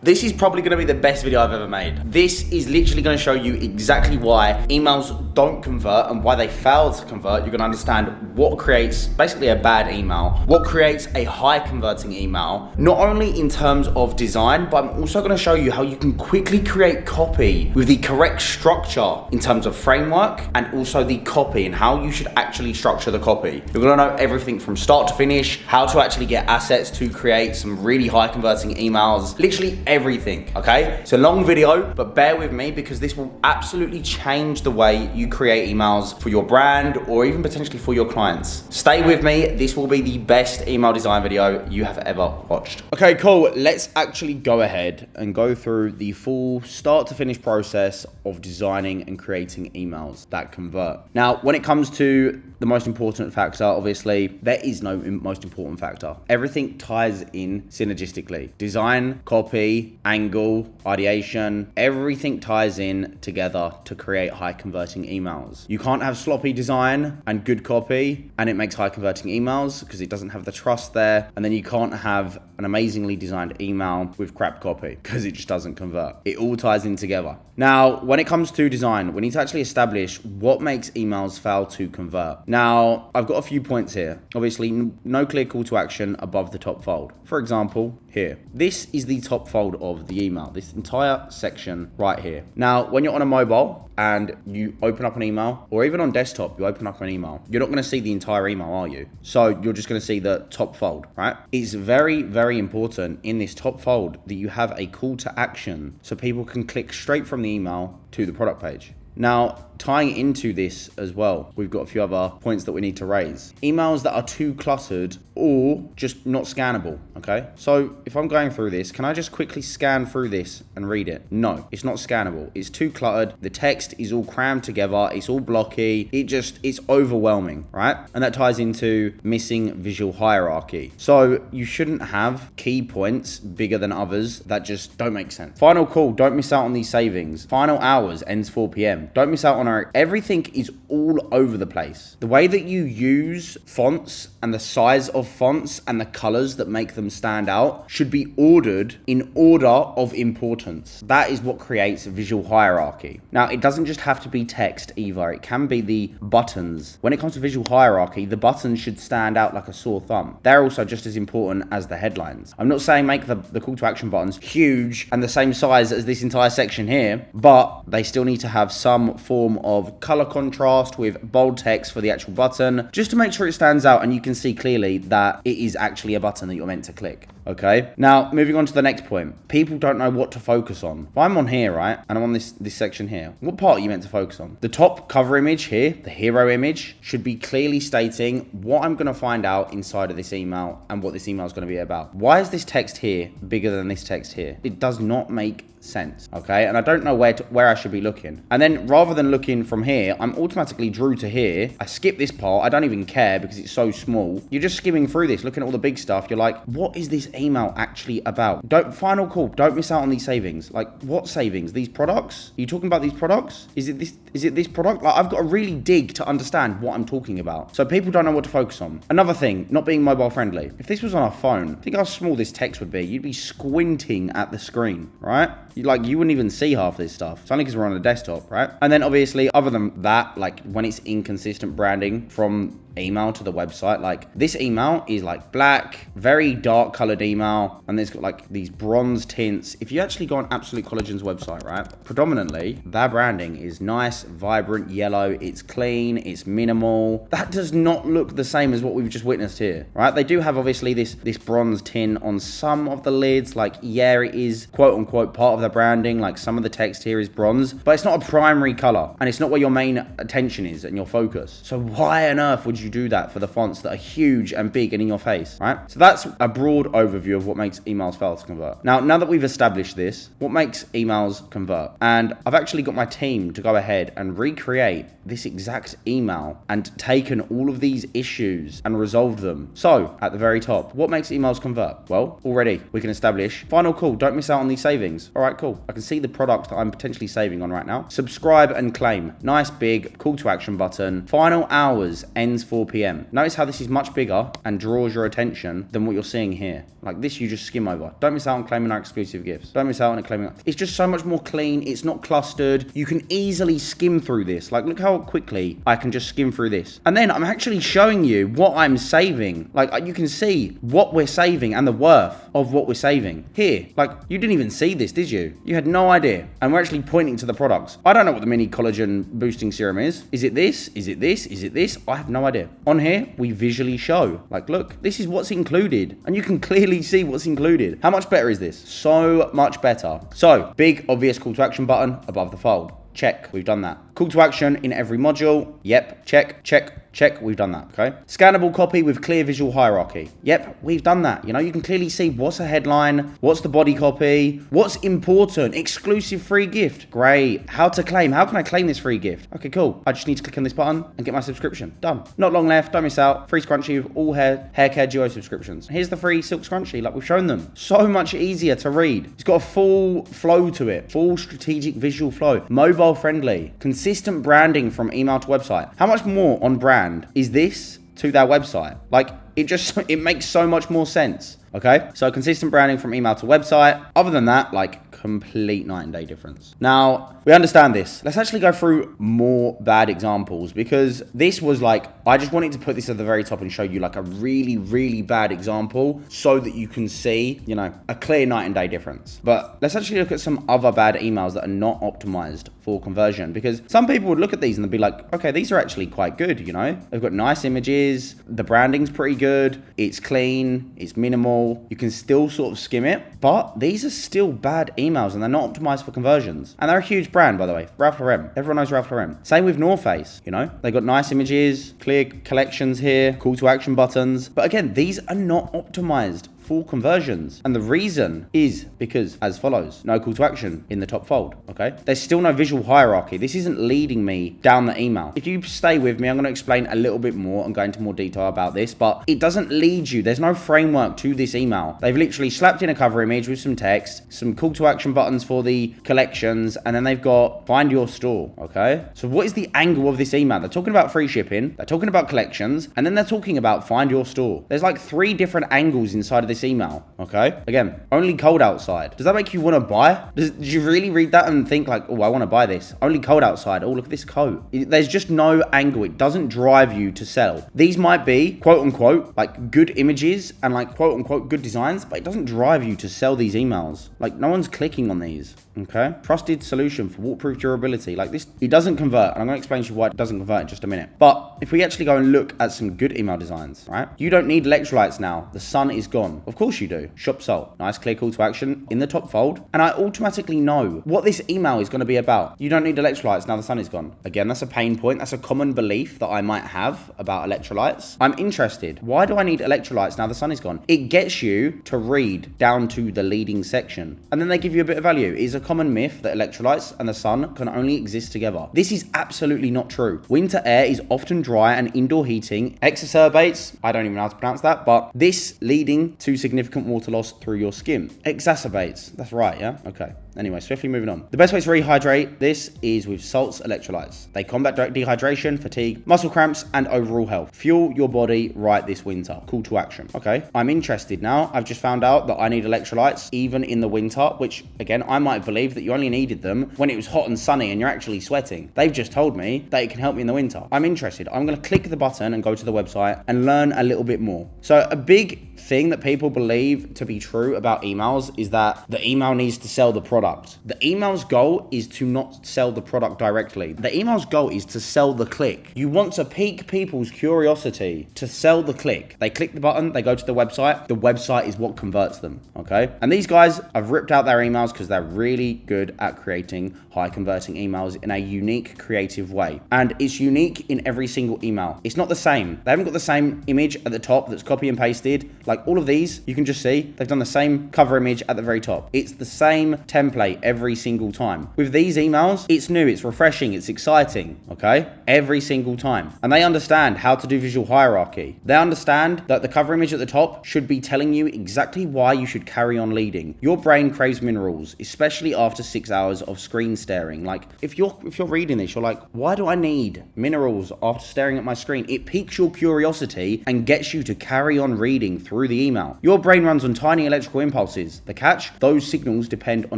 This is probably going to be the best video I've ever made. This is literally going to show you exactly why emails don't convert and why they fail to convert. You're going to understand what creates basically a bad email, what creates a high converting email, not only in terms of design, but I'm also going to show you how you can quickly create copy with the correct structure in terms of framework and also the copy and how you should actually structure the copy. You're going to know everything from start to finish, how to actually get assets to create some really high converting emails, literally everything, okay? It's a long video, but bear with me because this will absolutely change the way you create emails for your brand or even potentially for your clients. Stay with me. This will be the best email design video you have ever watched. Okay, cool. Let's actually go ahead and go through the full start to finish process of designing and creating emails that convert. Now, when it comes to the most important factor, obviously, there is no most important factor. Everything ties in synergistically. Design, copy, angle, ideation, everything ties in together to create high converting emails. You can't have sloppy design and good copy and it makes high converting emails because it doesn't have the trust there. And then you can't have an amazingly designed email with crap copy because it just doesn't convert. It all ties in together. Now, when it comes to design, we need to actually establish what makes emails fail to convert. Now, I've got a few points here. Obviously, no clear call to action above the top fold. For example, here. This is the top fold of the email, this entire section right here. Now, when you're on a mobile and you open up an email, or even on desktop, you open up an email, you're not going to see the entire email, are you? So you're just going to see the top fold, right? It's very, very important in this top fold that you have a call to action so people can click straight from the email to the product page. Now, tying into this as well, we've got a few other points that we need to raise. Emails that are too cluttered or just not scannable, okay? So if I'm going through this, can I just quickly scan through this and read it? No, it's not scannable. It's too cluttered. The text is all crammed together. It's all blocky. It's overwhelming, right? And that ties into missing visual hierarchy. So you shouldn't have key points bigger than others that just don't make sense. Final call, don't miss out on these savings. Final hours ends 4 p.m. Don't miss out on everything is all over the place. The way that you use fonts and the size of fonts and the colors that make them stand out should be ordered in order of importance. That is what creates visual hierarchy. Now, it doesn't just have to be text either. It can be the buttons. When it comes to visual hierarchy, the buttons should stand out like a sore thumb. They're also just as important as the headlines. I'm not saying make the call to action buttons huge and the same size as this entire section here, but they still need to have some form of color contrast with bold text for the actual button, just to make sure it stands out and you can see clearly that it is actually a button that you're meant to click. Okay, now moving on to the next point. People don't know what to focus on. If I'm on here, right, and I'm on this section here, what part are you meant to focus on? The top cover image here, the hero image, should be clearly stating what I'm going to find out inside of this email and what this email is going to be about. Why is this text here bigger than this text here? It does not make sense, okay? And I don't know where I should be looking. And then rather than looking from here, I'm automatically drew to here. I skip this part. I don't even care because it's so small. You're just skimming through this, looking at all the big stuff. You're like, what is this email actually about? Final call, don't miss out on these savings. Like, what savings? These products? Are you talking about these products? Is it this product? Like, I've got to really dig to understand what I'm talking about. So people don't know what to focus on. Another thing, not being mobile friendly. If this was on a phone, think how small this text would be. You'd be squinting at the screen, right? You wouldn't even see half this stuff. It's only because we're on a desktop, right? And then obviously, other than that, like when it's inconsistent branding from email to the website, like this email is like black, very dark colored email, and there's got like these bronze tints. If you actually go on Absolute Collagen's website, right, predominantly their branding is nice, vibrant yellow, it's clean, it's minimal. That does not look the same as what we've just witnessed here, right? They do have obviously this bronze tint on some of the lids, like yeah, it is quote unquote part of the branding, like some of the text here is bronze, but it's not a primary color and it's not where your main attention is and your focus. So why on earth would you do that for the fonts that are huge and big and in your face, right? So that's a broad overview of what makes emails fail to convert. Now that we've established this, what makes emails convert? And I've actually got my team to go ahead and recreate this exact email and taken all of these issues and resolved them. So at the very top, what makes emails convert? Well, already we can establish final call, don't miss out on these savings. All right, cool. I can see the product that I'm potentially saving on right now. Subscribe and claim. Nice big call to action button. Final hours ends 4 4 p.m. Notice how this is much bigger and draws your attention than what you're seeing here. Like this, you just skim over. Don't miss out on claiming our exclusive gifts. Don't miss out on claiming. It's just so much more clean. It's not clustered. You can easily skim through this. Like, look how quickly I can just skim through this. And then I'm actually showing you what I'm saving. Like, you can see what we're saving and the worth of what we're saving here. Like, you didn't even see this, did you? You had no idea. And we're actually pointing to the products. I don't know what the mini collagen boosting serum is. Is it this? Is it this? Is it this? I have no idea. On here, we visually show. Like, look, this is what's included. And you can clearly see what's included. How much better is this? So much better. So, big, obvious call to action button above the fold. Check, we've done that. Call to action in every module. Yep, check, check, check, we've done that, okay? Scannable copy with clear visual hierarchy. Yep, we've done that. You know, you can clearly see what's a headline, what's the body copy, what's important, exclusive free gift. Great. How to claim. How can I claim this free gift? Okay, cool. I just need to click on this button and get my subscription. Done. Not long left, don't miss out. Free scrunchie with all hair care duo subscriptions. Here's the free silk scrunchie, like we've shown them. So much easier to read. It's got a full flow to it, full strategic visual flow, mobile friendly, consistent branding from email to website. How much more on brand is this to their website? Like, it makes so much more sense. Okay, so consistent branding from email to website. Other than that, like, complete night and day difference. Now, we understand this. Let's actually go through more bad examples, because this was like, I just wanted to put this at the very top and show you like a really, really bad example so that you can see, you know, a clear night and day difference. But let's actually look at some other bad emails that are not optimized for conversion, because some people would look at these and they'd be like, okay, these are actually quite good, you know? They've got nice images, the branding's pretty good, it's clean, it's minimal, you can still sort of skim it, but these are still bad emails and they're not optimized for conversions. And they're a huge brand, by the way, Ralph Lauren. Everyone knows Ralph Lauren. Same with North Face, you know? They got nice images, clear collections here, call to action buttons. But again, these are not optimized for conversions. And the reason is because, as follows, no call to action in the top fold, okay? There's still no visual hierarchy. This isn't leading me down the email. If you stay with me, I'm gonna explain a little bit more and go into more detail about this, but it doesn't lead you. There's no framework to this email. They've literally slapped in a cover image with some text, some call to action buttons for the collections, and then they've got find your store, okay? So what is the angle of this email? They're talking about free shipping, they're talking about collections, and then they're talking about find your store. There's like 3 different angles inside of this email, okay? Again, only cold outside. Does that make you want to buy? Did you really read that and think like, oh, I want to buy this? Only cold outside. Oh, look at this coat. There's just no angle. It doesn't drive you to sell. These might be, quote unquote, like good images and like quote unquote good designs, but it doesn't drive you to sell these emails. Like, no one's clicking on these, okay? Trusted solution for waterproof durability. Like this, it doesn't convert. And I'm going to explain to you why it doesn't convert in just a minute. But if we actually go and look at some good email designs, right? You don't need electrolytes now. The sun is gone. Of course you do. Shop salt. Nice clear call to action in the top fold. And I automatically know what this email is going to be about. You don't need electrolytes now the sun is gone. Again, that's a pain point. That's a common belief that I might have about electrolytes. I'm interested. Why do I need electrolytes now the sun is gone? It gets you to read down to the leading section. And then they give you a bit of value. It is a common myth that electrolytes and the sun can only exist together. This is absolutely not true. Winter air is often dry and indoor heating exacerbates, I don't even know how to pronounce that, but this leading to significant water loss through your skin. Exacerbates. That's right, yeah? Okay. Anyway, swiftly moving on. The best way to rehydrate this is with salts electrolytes. They combat dehydration, fatigue, muscle cramps, and overall health. Fuel your body right this winter. Call to action. Okay, I'm interested now. I've just found out that I need electrolytes even in the winter, which again, I might believe that you only needed them when it was hot and sunny and you're actually sweating. They've just told me that it can help me in the winter. I'm interested. I'm going to click the button and go to the website and learn a little bit more. So a big thing that people believe to be true about emails is that the email needs to sell the product. The email's goal is to not sell the product directly. The email's goal is to sell the click. You want to pique people's curiosity to sell the click. They click the button, they go to the website. The website is what converts them, okay? And these guys have ripped out their emails because they're really good at creating high converting emails in a unique, creative way. And it's unique in every single email. It's not the same. They haven't got the same image at the top that's copy and pasted. Like all of these, you can just see they've done the same cover image at the very top. It's the same template template every single time. With these emails, it's new, it's refreshing, it's exciting, okay? Every single time. And they understand how to do visual hierarchy. They understand that the cover image at the top should be telling you exactly why you should carry on leading. Your brain craves minerals, especially after 6 hours of screen staring. Like, if you're reading this, you're like, why do I need minerals after staring at my screen? It piques your curiosity and gets you to carry on reading through the email. Your brain runs on tiny electrical impulses. The catch? Those signals depend on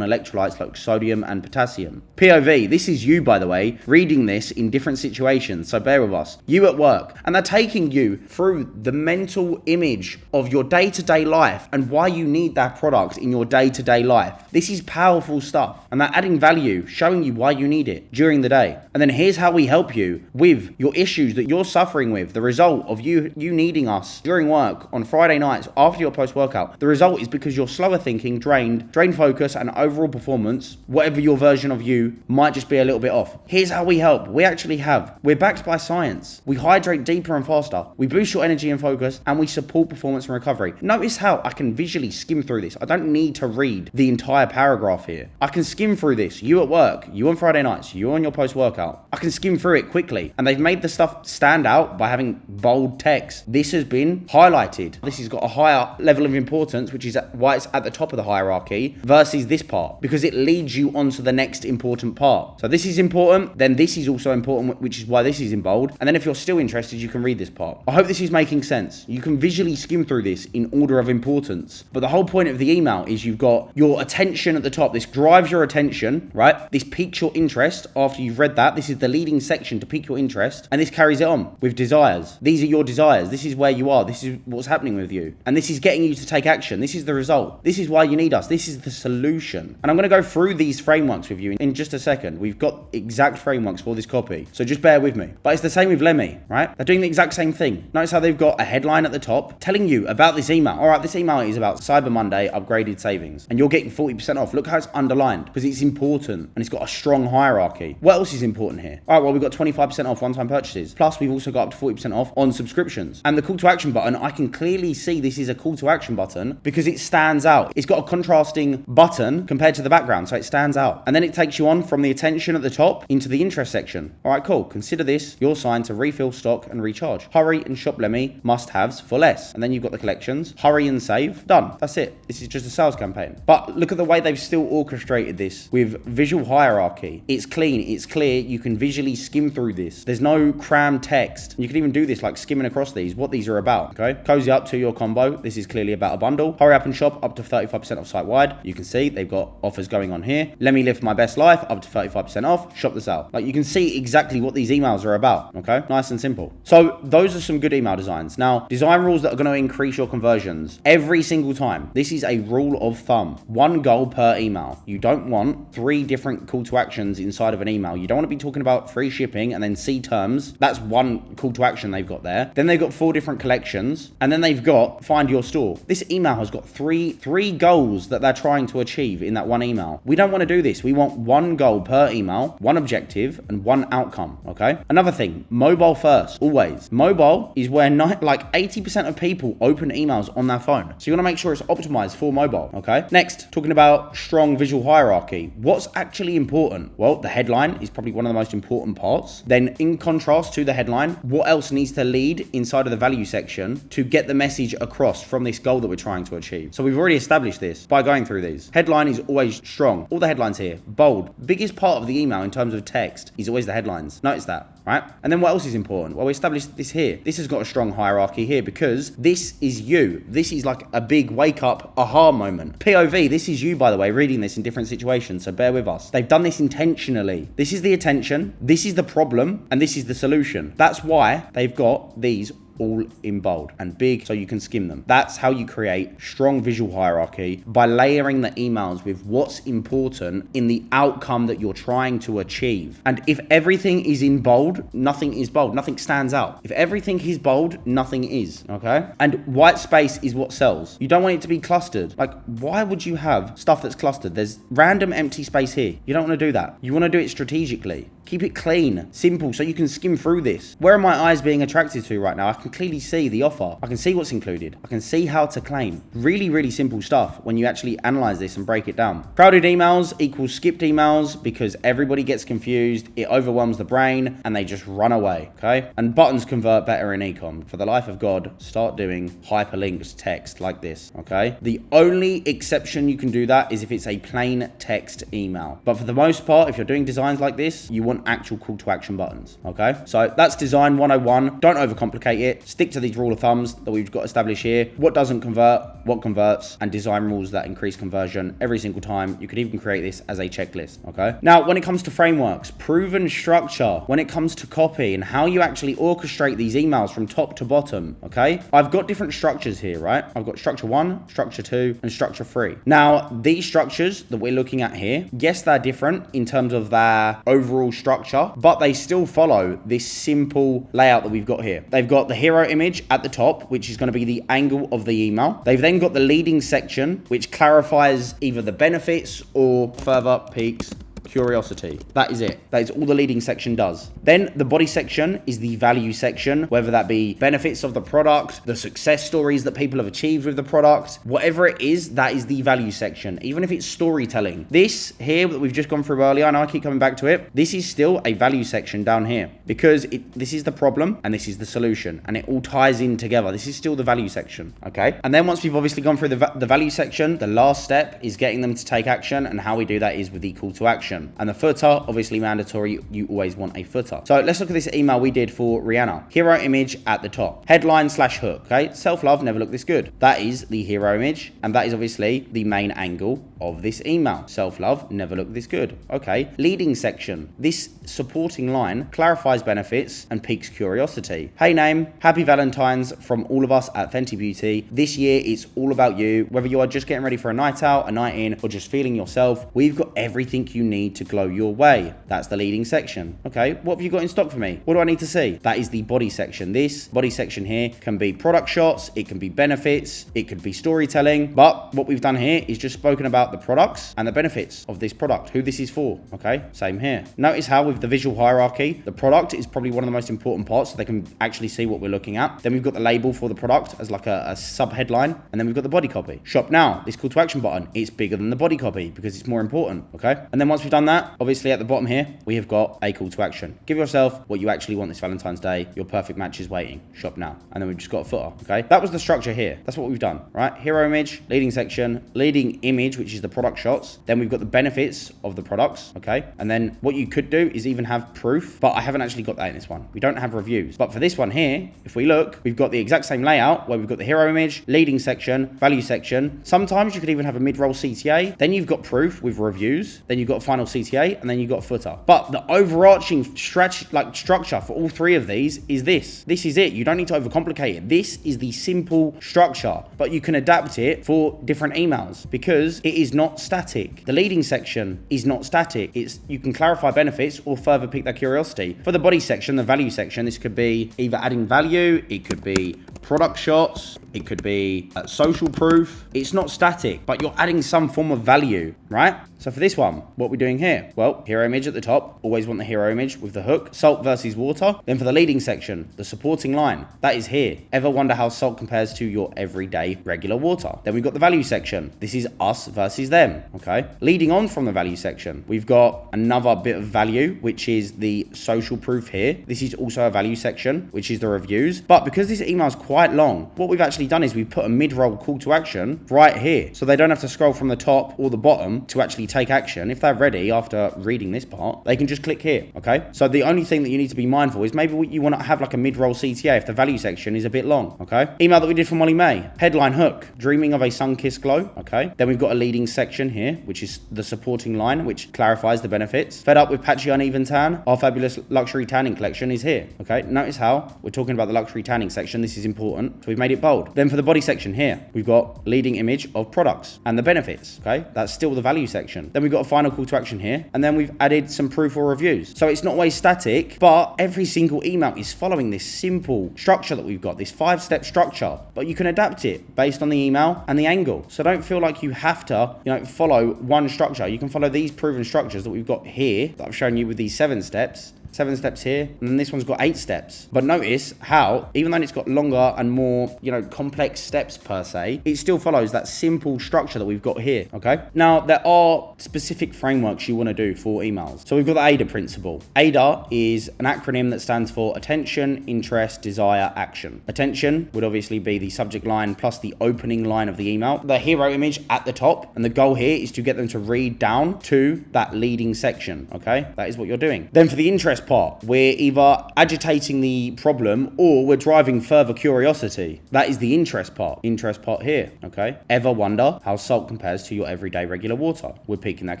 electrolytes like sodium and potassium. POV, this is you, by the way, reading this in different situations, so bear with us. You at work, and they're taking you through the mental image of your day-to-day life and why you need that product in your day-to-day life. This is powerful stuff, and they're adding value, showing you why you need it during the day. And then here's how we help you with your issues that you're suffering with. The result of you needing us during work on Friday nights after your post-workout. The result is because you're slower thinking, drained focus, and overall performance, whatever your version of you, might just be a little bit off. Here's how we help. We're backed by science. We hydrate deeper and faster. We boost your energy and focus, and we support performance and recovery. Notice how I can visually skim through this. I don't need to read the entire paragraph here. I can skim through this. You at work, you on Friday nights, you on your post-workout. I can skim through it quickly, and they've made the stuff stand out by having bold text. This has been highlighted. This has got a higher level of importance, which is why it's at the top of the hierarchy, versus this part, because it leads you on to the next important part. So this is important, then this is also important, which is why this is in bold. And then if you're still interested, you can read this part. I hope this is making sense. You can visually skim through this in order of importance. But the whole point of the email is you've got your attention at the top. This drives your attention, right? This piques your interest after you've read that. This is the leading section to pique your interest. And this carries it on with desires. These are your desires. This is where you are. This is what's happening with you. And this is getting you to take action. This is the result. This is why you need us. This is the solution. And I'm going to go through these frameworks with you in just a second. We've got exact frameworks for this copy. So just bear with me. But it's the same with Lemmy, right? They're doing the exact same thing. Notice how they've got a headline at the top telling you about this email. All right, this email is about Cyber Monday upgraded savings. And you're getting 40% off. Look how it's underlined because it's important and it's got a strong hierarchy. What else is important here? All right, well, we've got 25% off one-time purchases. Plus, we've also got up to 40% off on subscriptions. And the call to action button, I can clearly see this is a call to action button because it stands out. It's got a contrasting button compared to the background, so it stands out. And then it takes you on from the attention at the top into the interest section. All right, cool. Consider this your sign to refill stock and recharge. Hurry and shop Lemmy must-haves for less. And then you've got the collections. Hurry and save. Done. That's it. This is just a sales campaign. But look at the way they've still orchestrated this with visual hierarchy. It's clean. It's clear. You can visually skim through this. There's no crammed text. You can even do this like skimming across these, what these are about, okay? Cozy up to your combo. This is clearly about a bundle. Hurry up and shop up to 35% off site-wide. You can see they've got offers going on here. Let me live my best life up to 35% off. Shop this out. Like you can see exactly what these emails are about, okay? Nice and simple. So those are some good email designs. Now, design rules that are going to increase your conversions every single time. This is a rule of thumb. One goal per email. You don't want 3 different call to actions inside of an email. You don't want to be talking about free shipping and then C terms. That's one call to action they've got there. Then they've got 4 different collections and then they've got find your store. This email has got three goals that they're trying to achieve in that one email. We don't want to do this. We want one goal per email, one objective and one outcome, okay? Another thing, mobile first, always. Mobile is where like 80% of people open emails on their phone. So you want to make sure it's optimized for mobile, okay? Next, talking about strong visual hierarchy. What's actually important? Well, the headline is probably one of the most important parts. Then in contrast to the headline, what else needs to lead inside of the value section to get the message across from this goal that we're trying to achieve? So we've already established this by going through these. Headline is always strong. All the headlines here, bold. Biggest part of the email in terms of text is always the headlines. Notice that, right? And then what else is important? Well, we established this here. This has got a strong hierarchy here because this is you. This is like a big wake up aha moment. POV, this is you, by the way, reading this in different situations. So bear with us. They've done this intentionally. This is the attention. This is the problem. And this is the solution. That's why they've got these all in bold and big so you can skim them. That's how you create strong visual hierarchy, by layering the emails with what's important in the outcome that you're trying to achieve. And if everything is in bold, nothing is bold. Nothing stands out. If everything is bold, nothing is, okay? And white space is what sells. You don't want it to be clustered. Like, why would you have stuff that's clustered? There's random empty space here. You don't want to do that. You want to do it strategically. Keep it clean, simple, so you can skim through this. Where are my eyes being attracted to right now? I can can clearly see the offer. I can see what's included. I can see how to claim. Really, really simple stuff when you actually analyze this and break it down. Crowded emails equals skipped emails because everybody gets confused. It overwhelms the brain and they just run away, okay? And buttons convert better in Ecom. For the life of God, start doing hyperlinks text like this, okay? The only exception you can do that is if it's a plain text email. But for the most part, if you're doing designs like this, you want actual call to action buttons, okay? So that's design 101. Don't overcomplicate it. Stick to these rule of thumbs that we've got established here. What doesn't convert, what converts, and design rules that increase conversion every single time. You could even create this as a checklist, okay? Now, when it comes to frameworks, proven structure, when it comes to copy and how you actually orchestrate these emails from top to bottom, okay? I've got different structures here, right? I've got structure 1, structure 2, and structure 3. Now, these structures that we're looking at here, yes, they're different in terms of their overall structure, but they still follow this simple layout that we've got here. They've got the hero image at the top, which is going to be the angle of the email. They've then got the leading section, which clarifies either the benefits or further piques curiosity. That is it. That is all the leading section does. Then the body section is the value section, whether that be benefits of the product, the success stories that people have achieved with the product, whatever it is, that is the value section. Even if it's storytelling. This here that we've just gone through earlier, I know I keep coming back to it, this is still a value section down here because this is the problem and this is the solution and it all ties in together. This is still the value section, okay? And then once we've obviously gone through the value section, the last step is getting them to take action, and how we do that is with the call to action. And the footer, obviously mandatory, you always want a footer. So let's look at this email we did for Rihanna. Hero image at the top. Headline / hook, okay? Self-love never looked this good. That is the hero image, and that is obviously the main angle of this email. Self-love never looked this good. Okay, leading section. This supporting line clarifies benefits and piques curiosity. Hey name, happy Valentine's from all of us at Fenty Beauty. This year it's all about you. Whether you are just getting ready for a night out, a night in, or just feeling yourself, we've got everything you need to glow your way. That's the leading section. Okay, what have you got in stock for me? What do I need to see? That is the body section. This body section here can be product shots, it can be benefits, it could be storytelling, but what we've done here is just spoken about the products and the benefits of this product, who this is for. Okay, same here. Notice how with the visual hierarchy, the product is probably one of the most important parts so they can actually see what we're looking at. Then we've got the label for the product as like a sub headline, and then we've got the body copy. Shop now, this call to action button, it's bigger than the body copy because it's more important. Okay, and then once we've done that, obviously at the bottom here, we have got a call to action. Give yourself what you actually want this Valentine's Day. Your perfect match is waiting. Shop now. And then we've just got a footer, okay? That was the structure here. That's what we've done, right? Hero image, leading section, leading image, which is the product shots. Then we've got the benefits of the products, okay? And then what you could do is even have proof, but I haven't actually got that in this one. We don't have reviews. But for this one here, if we look, we've got the exact same layout where we've got the hero image, leading section, value section. Sometimes you could even have a mid-roll CTA. Then you've got proof with reviews. Then you've got a final CTA. And then you've got a footer. But the overarching structure for all three of these is this. This is it. You don't need to overcomplicate it. This is the simple structure, but you can adapt it for different emails because it is not static. The leading section is not static. You can clarify benefits or further pique their curiosity. For the body section, the value section, this could be either adding value, it could be product shots, it could be social proof. It's not static, but you're adding some form of value, right? So for this one, what we're doing here, well, hero image at the top, always want the hero image with the hook, salt versus water. Then for the leading section, the supporting line, that is here. Ever wonder how salt compares to your everyday regular water? Then we've got the value section. This is us versus them, okay? Leading on from the value section, we've got another bit of value, which is the social proof here. This is also a value section, which is the reviews. But because this email is quite long, what we've actually done is we've put a mid-roll call to action right here. So they don't have to scroll from the top or the bottom to actually take action. If they're ready after reading this part, they can just click here, okay? So the only thing that you need to be mindful is maybe you want to have like a mid-roll CTA if the value section is a bit long, okay? Email that we did from Molly May. Headline hook, dreaming of a sun-kissed glow, okay? Then we've got a leading section here, which is the supporting line, which clarifies the benefits. Fed up with patchy uneven tan? Our fabulous luxury tanning collection is here, okay? Notice how we're talking about the luxury tanning section. This is important, so we've made it bold. Then for the body section here, we've got leading image of products and the benefits, okay? That's still the value section. Then we've got a final call to action here, and then we've added some proof or reviews. So it's not always static, but every single email is following this simple structure that we've got, this 5-step structure, but you can adapt it based on the email and the angle. So don't feel like you have to, follow one structure. You can follow these proven structures that we've got here that I've shown you with these 7 steps, 7 steps here, and then this one's got 8 steps. But notice how, even though it's got longer and more, complex steps per se, it still follows that simple structure that we've got here, okay? Now, there are specific frameworks you want to do for emails. So we've got the AIDA principle. AIDA is an acronym that stands for attention, interest, desire, action. Attention would obviously be the subject line plus the opening line of the email, the hero image at the top, and the goal here is to get them to read down to that leading section, okay? That is what you're doing. Then for the interest part, we're either agitating the problem or we're driving further curiosity. That is the interest part here, okay? Ever wonder how salt compares to your everyday regular water? We're piquing that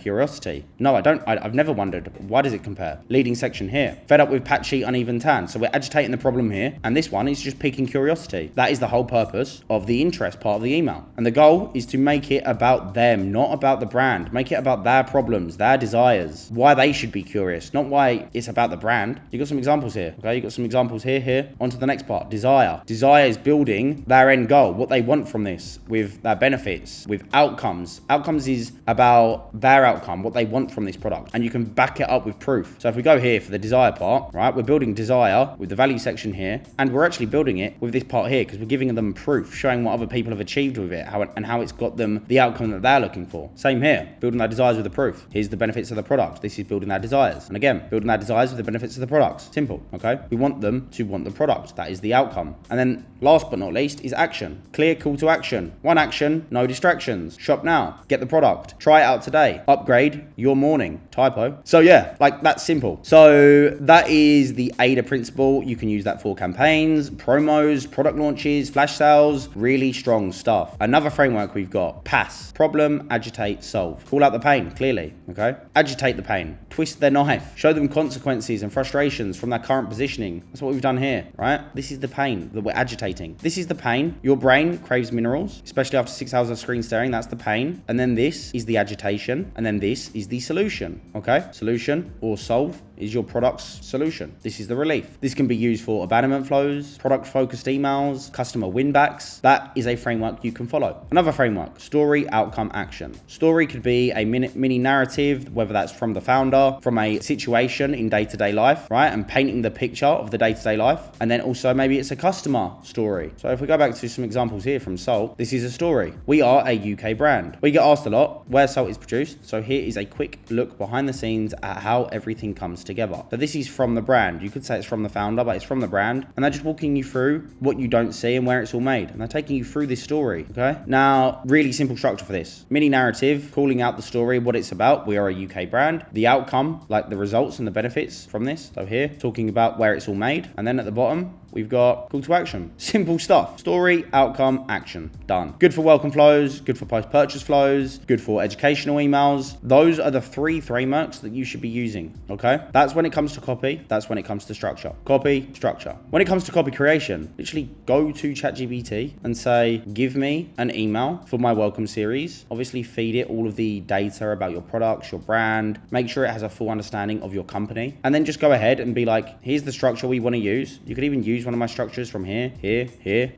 curiosity. No, I don't. I've never wondered. Why does it compare? Leading section here. Fed up with patchy, uneven tan. So we're agitating the problem here, and this one is just piquing curiosity. That is the whole purpose of the interest part of the email. And the goal is to make it about them, not about the brand. Make it about their problems, their desires, why they should be curious, not why it's about the brand. You got some examples here, okay? You got some examples here. On to the next part. Desire. Desire is building their end goal, what they want from this, with their benefits, with outcomes. Outcomes is about their outcome, what they want from this product, and you can back it up with proof. So if we go here for the desire part, right, we're building desire with the value section here, and we're actually building it with this part here because we're giving them proof, showing what other people have achieved with it, how it's got them the outcome that they're looking for. Same here, building their desires with the proof. Here's the benefits of the product. This is building their desires. And again, building their desires with the benefits of the products. Simple, okay? We want them to want the product. That is the outcome. And then last but not least is action. Clear call to action. One action, no distractions. Shop now. Get the product. Try it out today. Upgrade your morning. Typo. So yeah, like that's simple. So that is the AIDA principle. You can use that for campaigns, promos, product launches, flash sales, really strong stuff. Another framework we've got, PASS. Problem, agitate, solve. Call out the pain, clearly, okay? Agitate the pain. Twist their knife. Show them consequences and frustrations from their current positioning. That's what we've done here, right? This is the pain that we're agitating. This is the pain. Your brain craves minerals, especially after 6 hours of screen staring. That's the pain. And then this is the agitation. And then this is the solution, okay? Solution or solve is your product's solution. This is the relief. This can be used for abandonment flows, product-focused emails, customer win-backs. That is a framework you can follow. Another framework, story, outcome, action. Story could be a mini narrative, whether that's from the founder, from a situation in day-to-day life, right? And painting the picture of the day-to-day life. And then also maybe it's a customer story. So if we go back to some examples here from Salt, this is a story. We are a UK brand. We get asked a lot where Salt is produced. So here is a quick look behind the scenes at how everything comes together. So this is from the brand. You could say it's from the founder, but it's from the brand. And they're just walking you through what you don't see and where it's all made. And they're taking you through this story, okay? Now, really simple structure for this. Mini narrative, calling out the story, what it's about. We are a UK brand. The outcome, like the results and the benefits from this. So here, talking about where it's all made. And then at the bottom, we've got call to action. Simple stuff. Story, outcome, action. Done. Good for welcome flows, good for post-purchase flows, good for educational emails. Those are the 3 frameworks that you should be using, okay? That's when it comes to copy. That's when it comes to structure. Copy, structure. When it comes to copy creation, literally go to ChatGPT and say, give me an email for my welcome series. Obviously feed it all of the data about your products, your brand. Make sure it has a full understanding of your company. And then just go ahead and be like, here's the structure we want to use. You could even use one of my structures from here,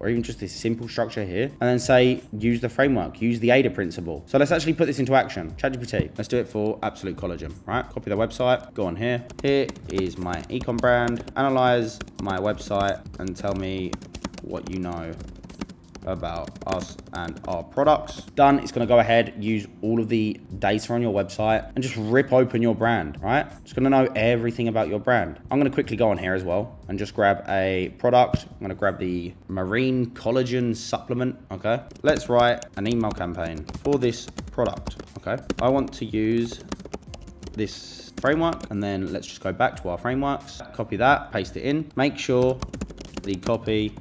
or even just this simple structure here. And then say, use the framework, use the AIDA principle. So let's actually put this into action. ChatGPT, let's do it for Absolute Collagen, right? Copy the website, go on here. Here is my Ecom brand. Analyze my website and tell me what you know about us and our products. Done. It's going to go ahead, use all of the data on your website and just rip open your brand, right? It's going to know everything about your brand. I'm going to quickly go on here as well and just grab a product. I'm going to grab the marine collagen supplement, okay? Let's write an email campaign for this product, okay? I want to use this framework, and then let's just go back to our frameworks, copy that, paste it in, make sure the copy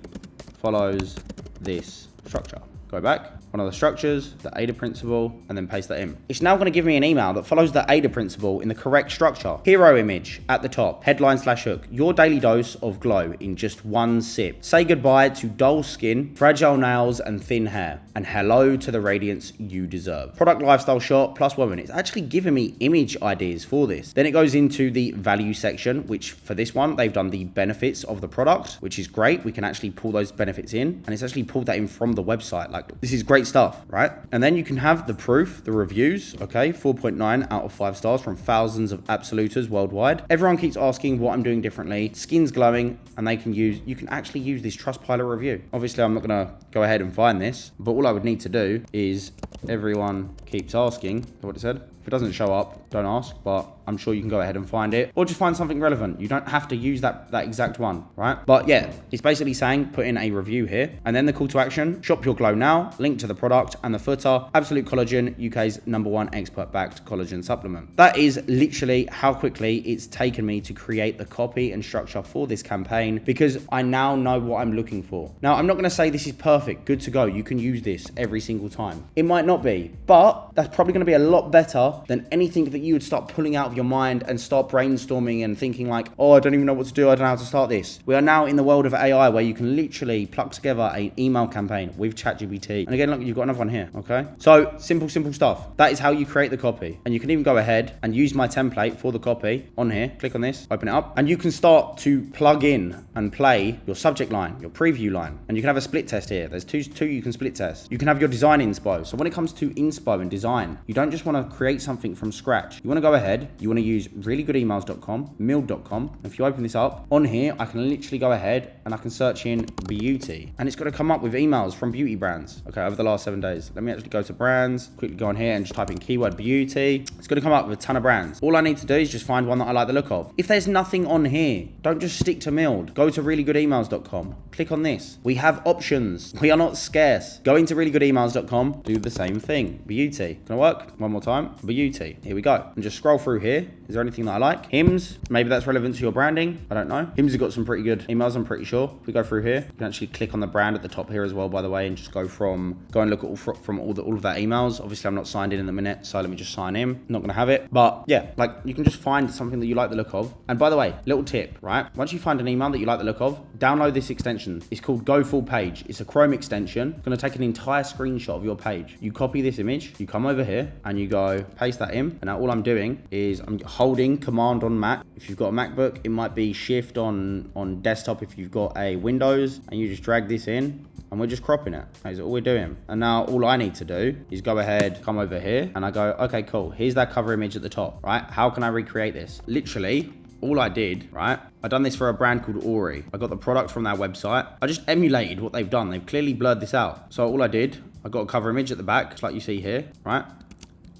follows this structure. Go back, one of the structures, the AIDA principle, and then paste that in. It's now going to give me an email that follows the AIDA principle in the correct structure. Hero image at the top, headline/hook, your daily dose of glow in just one sip. Say goodbye to dull skin, fragile nails, and thin hair, and hello to the radiance you deserve. Product lifestyle shot plus woman. It's actually giving me image ideas for this. Then it goes into the value section, which for this one, they've done the benefits of the product, which is great. We can actually pull those benefits in, and it's actually pulled that in from the website. Like, this is great Great stuff, right? And then you can have the proof, the reviews, okay? 4.9 out of 5 stars from thousands of absoluters worldwide. Everyone keeps asking what I'm doing differently. Skin's glowing, and you can actually use this Trustpilot review. Obviously, I'm not gonna go ahead and find this, but all I would need to do is everyone keeps asking, what it said. If it doesn't show up, don't ask, but I'm sure you can go ahead and find it, or just find something relevant. You don't have to use that exact one, right? But yeah, it's basically saying put in a review here, and then the call to action, shop your glow now, link to the product, and the footer, Absolute Collagen, UK's #1 expert-backed collagen supplement. That is literally how quickly it's taken me to create the copy and structure for this campaign, because I now know what I'm looking for. Now, I'm not gonna say this is perfect, good to go. You can use this every single time. It might not be, but that's probably gonna be a lot better than anything that you would start pulling out of your mind and start brainstorming and thinking like, oh, I don't even know what to do. I don't know how to start this. We are now in the world of AI where you can literally pluck together an email campaign with ChatGPT. And again, look, you've got another one here, okay? So simple stuff. That is how you create the copy. And you can even go ahead and use my template for the copy on here. Click on this, open it up, and you can start to plug in and play your subject line, your preview line. And you can have a split test here. There's two you can split test. You can have your design inspo. So when it comes to inspo and design, you don't just want to create something from scratch. You want to go ahead, you want to use reallygoodemails.com, mill.com. If you open this up, on here, I can literally go ahead and I can search in beauty. And it's going to come up with emails from beauty brands, okay, over the last 7 days. Let me actually go to brands, quickly go on here and just type in keyword beauty. It's going to come up with a ton of brands. All I need to do is just find one that I like the look of. If there's nothing on here, don't just stick to milled. Go to reallygoodemails.com. Click on this. We have options. We are not scarce. Go into reallygoodemails.com, do the same thing. Beauty. Gonna work? One more time. Beauty. Here we go. And just scroll through here. Is there anything that I like? Hymns. Maybe that's relevant to your branding. I don't know. Hymns have got some pretty good emails, I'm pretty sure. If we go through here, you can actually click on the brand at the top here as well, by the way, and just go and look at from all of that emails. Obviously, I'm not signed in the minute, so let me just sign in. Not gonna have it. But yeah, like you can just find something that you like the look of. And by the way, little tip, right? Once you find an email that you like the look of, download this extension. It's called Go Full Page. It's a Chrome extension. It's gonna take an entire screenshot of your page. You copy this image, you come over here and you go paste that in. And now all I'm doing is I'm holding Command on Mac. If you've got a MacBook, it might be Shift on desktop if you've got a Windows, and you just drag this in and we're just cropping it. That is all we're doing. And now all I need to do is go ahead, come over here, and I go, okay, cool. Here's that cover image at the top, right? How can I recreate this? Literally, all I did, right? I done this for a brand called Ori. I got the product from their website. I just emulated what they've done. They've clearly blurred this out. So all I did, I got a cover image at the back, just like you see here, right?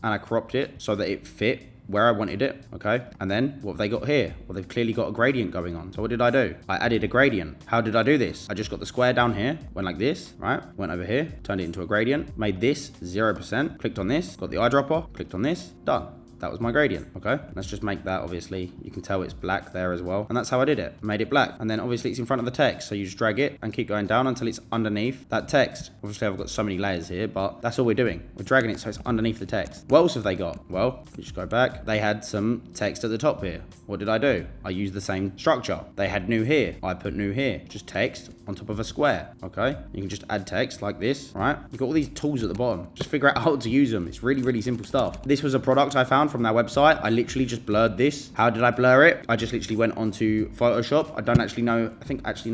And I cropped it so that it fit where I wanted it, okay? And then what have they got here? Well, they've clearly got a gradient going on. So what did I do? I added a gradient. How did I do this? I just got the square down here, went like this, right? Went over here, turned it into a gradient, made this 0%, clicked on this, got the eyedropper, clicked on this, done. That was my gradient, okay? Let's just make that, obviously, you can tell it's black there as well. And that's how I did it. I made it black. And then obviously it's in front of the text. So you just drag it and keep going down until it's underneath that text. Obviously I've got so many layers here, but that's all we're doing. We're dragging it so it's underneath the text. What else have they got? Well, you just go back. They had some text at the top here. What did I do? I used the same structure. They had new here. I put new here. Just text on top of a square, okay? You can just add text like this, right? You've got all these tools at the bottom. Just figure out how to use them. It's really, really simple stuff. This was a product I found from their website. I literally just blurred this. How did I blur it? I just literally went onto Photoshop. I don't actually know.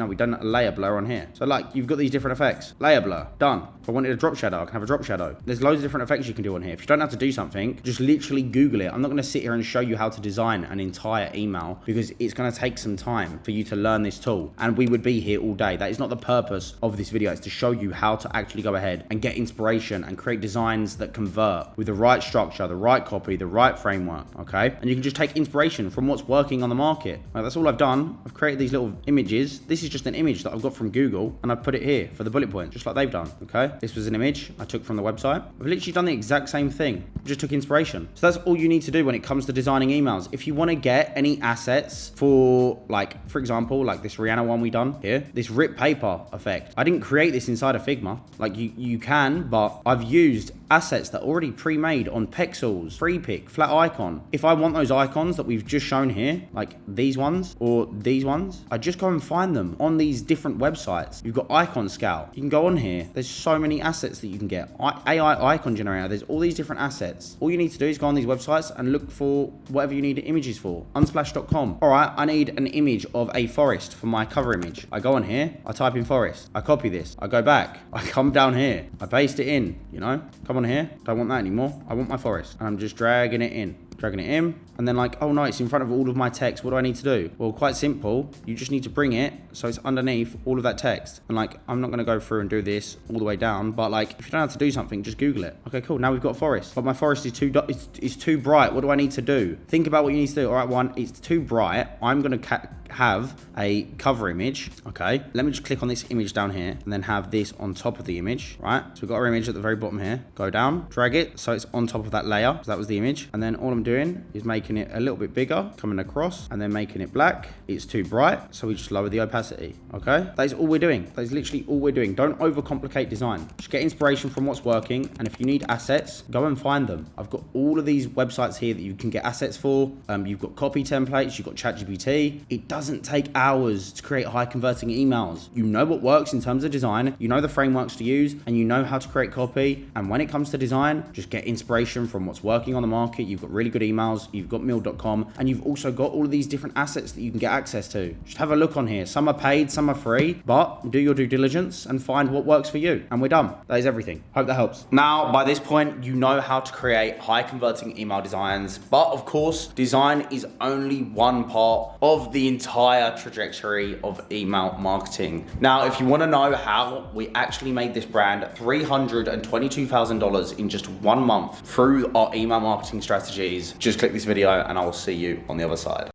We've done a layer blur on here. So like, you've got these different effects. Layer blur, done. If I wanted a drop shadow, I can have a drop shadow. There's loads of different effects you can do on here. If you don't have to do something, just literally Google it. I'm not gonna sit here and show you how to design an entire email because it's gonna take some time for you to learn this tool. And we would be here all day. That is not the purpose of this video. It's to show you how to actually go ahead and get inspiration and create designs that convert with the right structure, the right copy, the right framework, okay? And you can just take inspiration from what's working on the market. Like, that's all I've done. I've created these little images. This is just an image that I've got from Google and I've put it here for the bullet point, just like they've done, okay? This was an image I took from the website. I've literally done the exact same thing. I just took inspiration. So that's all you need to do when it comes to designing emails. If you want to get any assets for, like, for example, like this Rihanna one we done here, this rip paper effect. I didn't create this inside of Figma. Like you can, but I've used assets that are already pre-made on Pexels, FreePic, flat icon. If I want those icons that we've just shown here, like these ones or these ones, I just go and find them on these different websites. You've got Icon Scout. You can go on here. There's so many assets that you can get. AI icon generator. There's all these different assets. All you need to do is go on these websites and look for whatever you need images for. Unsplash.com. All right, I need an image of a forest for my cover image. I go on here. I type in forest. I copy this. I go back. I come down here. I paste it in, you know? Come on here. Don't want that anymore. I want my forest. And I'm just dragging it in. And then like, oh no, it's in front of all of my text. What do I need to do? Well, quite simple. You just need to bring it so it's underneath all of that text. And like, I'm not going to go through and do this all the way down, but like, if you don't know how to do something, just Google it. Okay, cool. Now we've got a forest, but my forest is it's too bright. What do I need to do? Think about what you need to do. All right, one, it's too bright. I'm going to have a cover image. Okay, let me just click on this image down here and then have this on top of the image, right? So we've got our image at the very bottom here. Go down, drag it so it's on top of that layer. So that was the image. And then all I'm doing is making it a little bit bigger, coming across, and then making it black. It's too bright, so we just lower the opacity. Okay, that is all we're doing. That is literally all we're doing. Don't overcomplicate design. Just get inspiration from what's working, and if you need assets, go and find them. I've got all of these websites here that you can get assets for. You've got copy templates, you've got ChatGPT. It doesn't take hours to create high converting emails. You know what works in terms of design, you know the frameworks to use, and you know how to create copy. And when it comes to design, just get inspiration from what's working on the market. You've got really good emails, you've got mill.com, and you've also got all of these different assets that you can get access to. Just have a look on here. Some are paid, some are free, but do your due diligence and find what works for you. And we're done. That is everything. Hope that helps. Now, by this point, you know how to create high converting email designs, but of course, design is only one part of the entire trajectory of email marketing. Now, if you want to know how we actually made this brand $322,000 in just 1 month through our email marketing strategies, just click this video and I will see you on the other side.